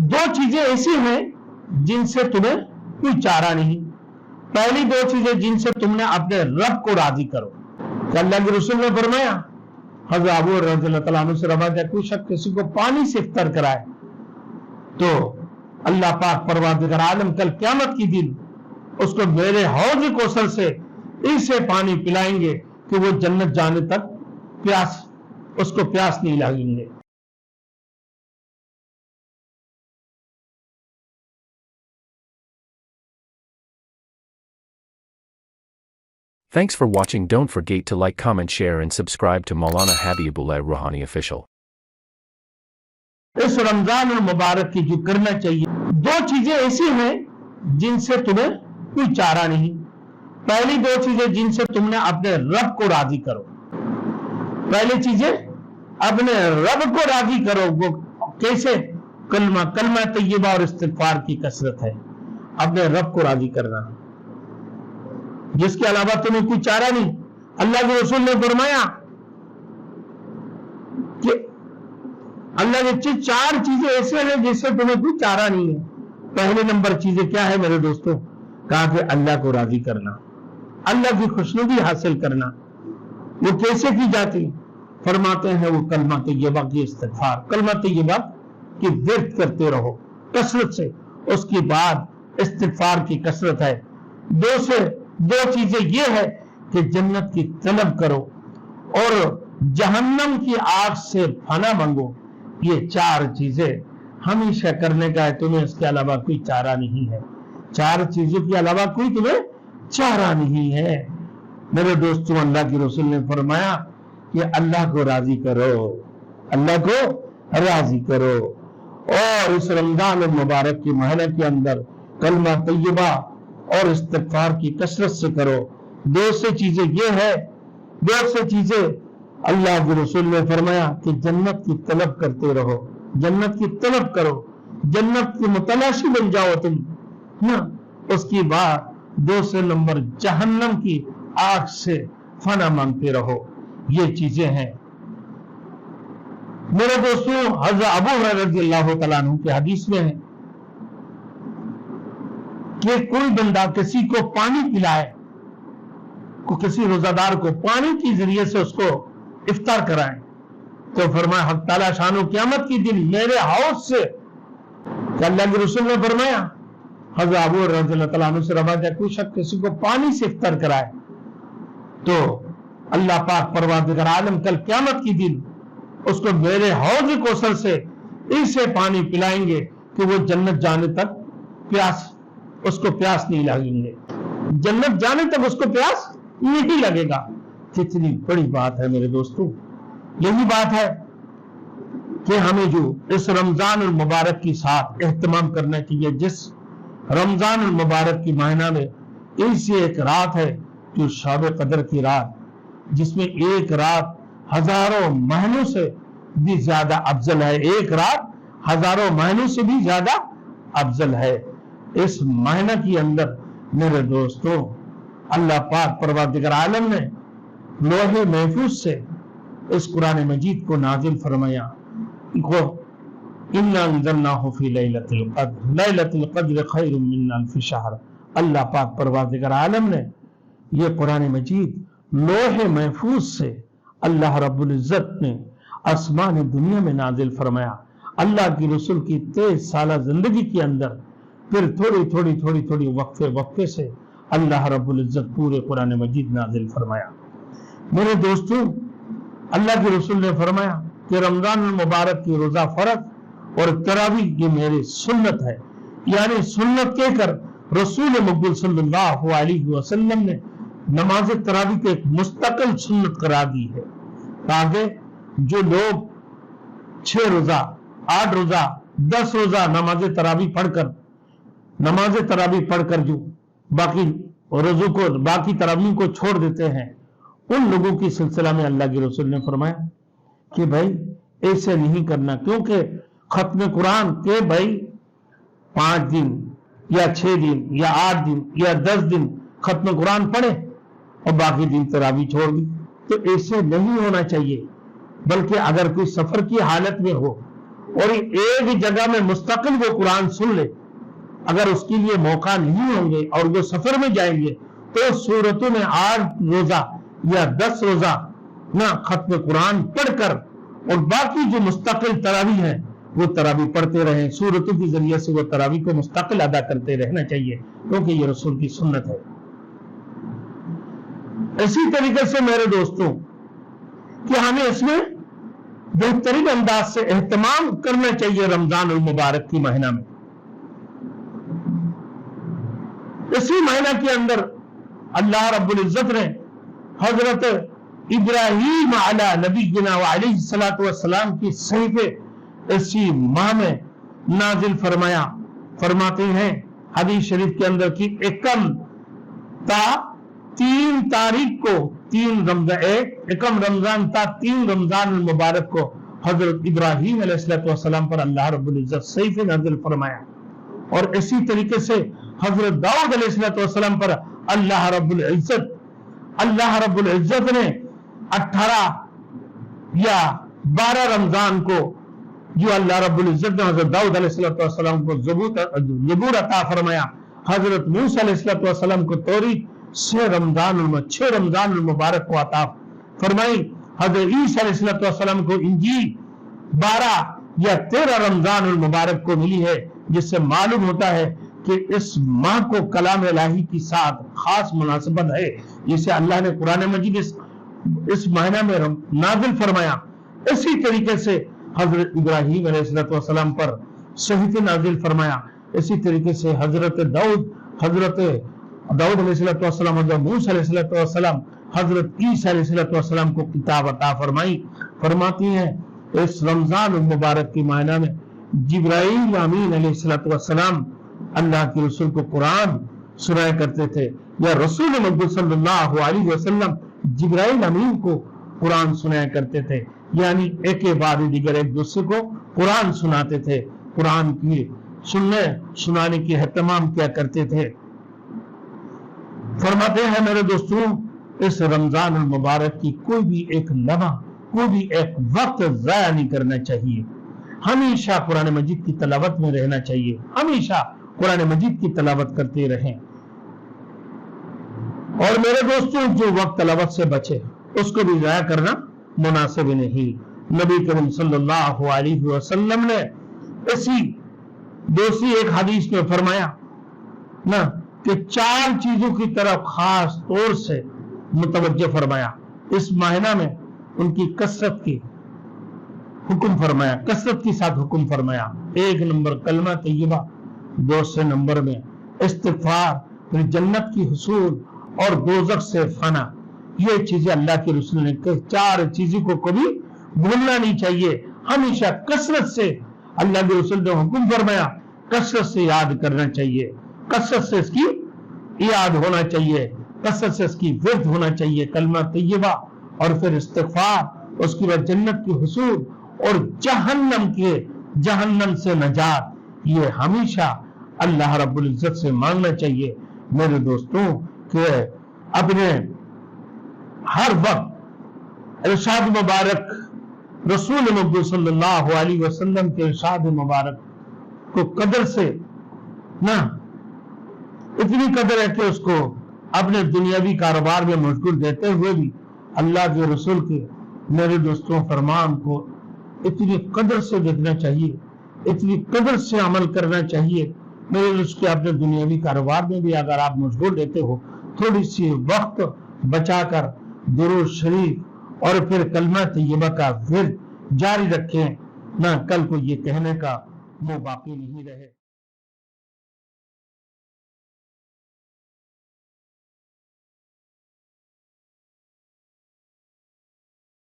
दो चीजें ऐसी हैं जिनसे तुम्हें कोई चारा नहीं। पहली दो चीजें जिनसे तुमने अपने रब को राजी करो। अल्लाह के रसूल ने फरमाया, हज़रत अबू हुरैरा रज़ियल्लाहु तआला अन्हु से रवायत है, कोई शख्स किसी को पानी से इफ्तार कराए तो अल्लाह पाक परवरदिगार आलम कल क़यामत की दिन उसको मेरे हौज़ कौसर से ऐसे पानी पिलाएंगे कि वो जन्नत जाने तक उसको प्यास नहीं लगेंगे। Thanks for watching. Don't forget to like, comment, share and subscribe to Maulana Habibullah Ruhani Official. इस रमजान और मुबारक की जो करना चाहिए, दो चीजें ऐसी हैं जिनसे तुम्हें कोई चारा नहीं। पहली दो चीजें जिनसे तुमने अपने रब को राजी करो। पहली चीजें अपने रब को राजी करो। वो कैसे? कलमा तैयबा और इस्तिगफार की कसरत है। अपने रब को राजी करना, जिसके अलावा तुम्हें कोई चारा नहीं। अल्लाह के रसूल ने फरमाया कि अल्लाह ने चार चीजें ऐसे हैं जिससे तुम्हें कोई चारा नहीं है। पहले नंबर चीजें क्या है मेरे दोस्तों? कहा कि अल्लाह को राजी करना, अल्लाह की खुशनुदी हासिल करना। वो कैसे की जाती? फरमाते हैं वो कलमा तैयबा की इस्तिगफार, कलमा तैयबा की विर्द करते रहो कसरत से। उसके बाद इस्तिगफार की कसरत है। दो चीजें ये है कि जन्नत की तलब करो और जहन्नम की आग से फना मांगो। ये चार चीजें हमेशा करने का है, तुम्हें इसके अलावा कोई चारा नहीं है। चार चीजों के अलावा कोई तुम्हें चारा नहीं है। मेरे दोस्तों, अल्लाह के रसूल ने फरमाया कि अल्लाह को राजी करो, अल्लाह को राजी करो। और इस रमजान मुबारक के महीने के अंदर कलमा तैयबा और इस्तिगफार की कसरत से करो। दो से चीजें ये है, दो से चीजें अल्लाह के रसूल ने फरमाया कि जन्नत की तलब करते रहो, जन्नत की तलब करो, जन्नत की मुतलाशी बन जाओ तुम ना। उसके बाद दूसरे नंबर जहन्नम की आग से फना मांगते रहो। ये चीजें हैं मेरे दोस्तों। हज़रत अबू हुरैरा रज़ियल्लाहु तआला अन्हु की हदीस में है कि कोई बंदा किसी को पानी पिलाए, किसी रोजादार को पानी के जरिए से उसको इफ्तार कराए, तो फरमाया हक ताला शानो क़यामत की दिन मेरे हौज से। अल्लाह के रसूल ने फरमाया, हज़रत अबू हुरैरा रज़ियल्लाहु तआला अन्हु से रवायत है, कोई शख्स किसी को पानी से इफ्तार कराए तो अल्लाह पाक परवरदिगार आलम कल क़यामत की दिन उसको मेरे हौज कौसर से ऐसे पानी पिलाएंगे कि वो जन्नत जाने तक उसको प्यास नहीं लगेंगे। जन्नत जाने तक उसको प्यास नहीं लगेगा। कितनी बड़ी बात है मेरे दोस्तों। यही बात है कि हमें जो इस रमजान और मुबारक के साथ एहतमाम करना चाहिए। जिस रमजान और मुबारक की महीना में ऐसी एक रात है जो शब कदर की रात, जिसमें एक रात हजारों महीनों से भी ज्यादा अफजल है। एक रात हजारों महीनों से भी ज्यादा अफजल है। इस महीना के अंदर मेरे दोस्तों अल्लाह पाक परवरदिगार आलम ने लोहे महफूज से इस कुरान मजीद को नाजिल फरमाया। इन्ना अंज़लनाहु फी लैलतिल क़द्र, लैलतुल क़द्र खैरुम मिन अल्फ़ि शहर। अल्लाह पाक परवरदिगार आलम ने ये कुरान मजीद लोहे महफूज से अल्लाह रब्बुल इज़्ज़त ने आसमान दुनिया में नाजिल फरमाया। अल्लाह की रसूल की 23 साल जिंदगी के अंदर फिर थोड़ी वक्फे से अल्लाह रब्बुल इज़्ज़त पूरे कुरान मजीद नाजिल फरमाया। मेरे दोस्तों, अल्लाह के रसूल ने फरमाया कि रमजान मुबारक की रोजा फर्ज और तरावी की मेरी सुन्नत है। यानी सुन्नत कहकर रसूल मुक़ब्बिल सल्लल्लाहु अलैहि वसल्लम ने नमाज तरावी को एक मुस्तकिल सुन्नत करार दी है, ताकि जो लोग 6 रोजा, 8 रोजा, 10 रोजा नमाज तरावी पढ़कर जो बाकी रोजों को, बाकी तरावी को छोड़ देते हैं, उन लोगों की सिलसिला में अल्लाह के रसूल ने फरमाया कि भाई ऐसे नहीं करना, क्योंकि खत्म कुरान के भाई 5 दिन या 6 दिन या 8 दिन या 10 दिन खत्म कुरान पढ़े और बाकी दिन तरावी छोड़ दी, तो ऐसे नहीं होना चाहिए। बल्कि अगर कोई सफर की हालत में हो اور ایک جگہ میں مستقل وہ قرآن سن لے، اگر اس کے لیے موقع نہیں ہوں گے اور وہ سفر میں جائیں گے تو سورتوں میں 8 روزہ یا 10 روزہ نہ ختم قرآن پڑھ کر اور باقی جو مستقل تراویح ہے وہ تراویح پڑھتے رہیں، سورتوں کے ذریعے سے وہ تراویح کو مستقل ادا کرتے رہنا چاہیے، کیونکہ یہ رسول کی سنت ہے۔ اسی طریقے سے میرے دوستوں کہ ہمیں اس میں بہترین انداز سے اہتمام کرنا چاہیے رمضان المبارک کی مہینہ میں۔ اسی مہینہ کے اندر اللہ رب العزت نے حضرت ابراہیم علی نبینا وعلیہ الصلوۃ والسلام کی صحیفے اسی ماہ میں نازل فرمایا۔ فرماتے ہیں حدیث شریف کے اندر کی 3 تاریخ کو 3 رمضان تا 3 رمضان المبارک کو حضرت ابراہیم علیہ السلام پر اللہ رب العزت صحیفے نازل فرمایا، اور اسی طریقے سے حضرت داؤد علیہ السلام پر اللہ رب العزت نے 18 یا 12 رمضان کو جو اللہ رب العزت نے حضرت داؤد علیہ السلام کو زبور عطا فرمایا، حضرت موسیٰ علیہ السلام کو توریت 6 رمضان المبارک کو عطا فرمائی، حضرت عیسیٰ علیہ السلام کو انجیل 12 یا 13 رمضان المبارک کو ملی ہے، جس سے معلوم ہوتا ہے کہ اس ماہ کو کلام الہی کی ساتھ خاص مناسبت ہے، جسے اللہ نے قرآن مجید اس مہینہ میں نازل فرمایا۔ اسی طریقے سے حضرت ابراہیم علیہ السلام پر صحیفے نازل فرمایا، اسی طریقے سے حضرت داؤد علیہ السلام، حضرت موسیٰ علیہ السلام، حضرت عیسیٰ علیہ السلام کو کتاب عطا فرمائی۔ فرماتی ہیں اس رمضان المبارک کے مہینہ میں جبرائیل امین علیہ السلام اللہ کے رسول کو قرآن سنایا کرتے تھے، یا رسول مقبول صلی اللہ علیہ وسلم جبرائیل امین کو قرآن سنایا کرتے تھے، یعنی ایک بعد دیگر ایک دوسرے کو قرآن سناتے تھے، قرآن کی سنانے کی اہتمام کیا کرتے تھے۔ فرماتے ہیں میرے دوستوں اس رمضان المبارک کی کوئی بھی ایک لمحہ، کوئی بھی ایک وقت ضائع نہیں کرنا چاہیے، ہمیشہ قرآن مجید کی تلاوت میں رہنا چاہیے، ہمیشہ قرآن مجید کی تلاوت کرتے رہیں۔ اور میرے دوستوں جو وقت تلاوت سے بچے اس کو بھی ضائع کرنا مناسب نہیں۔ نبی کریم صلی اللہ علیہ وسلم نے اسی دوسری ایک حدیث میں فرمایا نا کہ 4 چیزوں کی طرف خاص طور سے متوجہ فرمایا، اس مہینہ میں ان کی کثرت کی حکم فرمایا، کثرت کے ساتھ حکم فرمایا۔ 1 نمبر کلمہ طیبہ، 2 نمبر میں استغفار، پھر جنت کی حصول اور دوزخ سے فنا۔ یہ چیزیں اللہ کے رسول نے 4 چیزوں کو کبھی بھولنا نہیں چاہیے، ہمیشہ کثرت سے اللہ کے رسول نے حکم فرمایا، کثرت سے یاد کرنا چاہیے، کثرت سے اس کی یاد ہونا چاہیے، کثرت سے اس کی ورد ہونا چاہیے، کلمہ طیبہ اور پھر استغفار، اس کے بعد جنت کی حصول اور جہنم سے نجات، یہ ہمیشہ اللہ رب العزت سے مانگنا چاہیے۔ میرے دوستوں کہ اپنے ہر وقت ارشاد مبارک رسول مقبول صلی اللہ علیہ وسلم کے ارشاد مبارک کو قدر سے نہ اتنی قدر ہے کہ اس کو اپنے دنیاوی کاروبار میں مشغول دیتے ہوئے بھی اللہ کے رسول کے میرے دوستوں فرمان کو اتنی قدر سے دیکھنا چاہیے، اتنی قدر سے عمل کرنا چاہیے۔ میرے دوست کے اپنے دنیاوی کاروبار میں بھی اگر آپ مشغول رہتے ہو، تھوڑی سی وقت بچا کر درود شریف اور پھر کلمہ طیبہ کا ورد جاری رکھیں، نہ کل کو یہ کہنے کا وہ باقی نہیں رہے۔